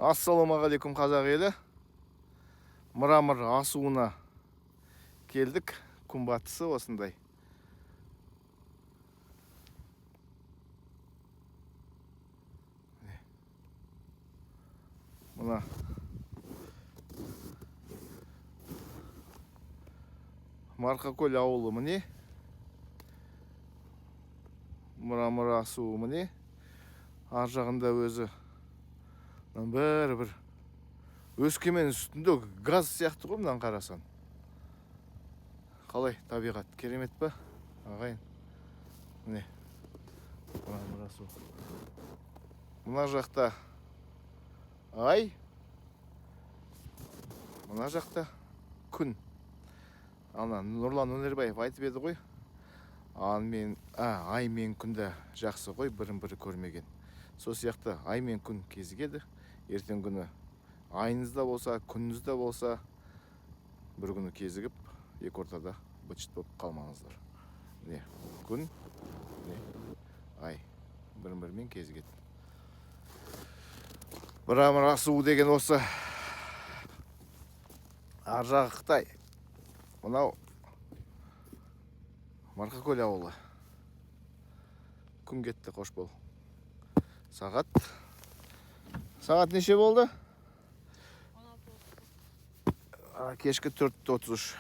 Ассалаумағалейкум қазақ елі. Мырамыр асуына келдік. Күн батысы осындай. Мына Марқакөл ауылы міне. Мырамыр асуы міне. Ар жағында өзі бір Өскемен үстінде газ сияқты ғой, мынаны қарасан. Қалай табиғат, керемет па, ағайын? Міне, Мырамыр асуы. Мына жақта ай, мына жақта күн. Ана Нұрлан Өнербаев айтып еді ғой. Ай мен күнді жақсы ғой, бірін-бірі көрмеген. Сол сияқты ай мен күн кезігеді. Ертең күні айыңызда болса, күніңізде болса, бір күні кезігіп, екі ортада быт-шыт болып қалмаңыздар. Не, күн, не, ай, бірін-бірімен кезігеді. Мырамыр асуы деген осы. Ар жағы Қытай. Мынау Марқакөл ауылы. Күн кетті, қош бол. Сағат неше болды? Кешкі 4:33.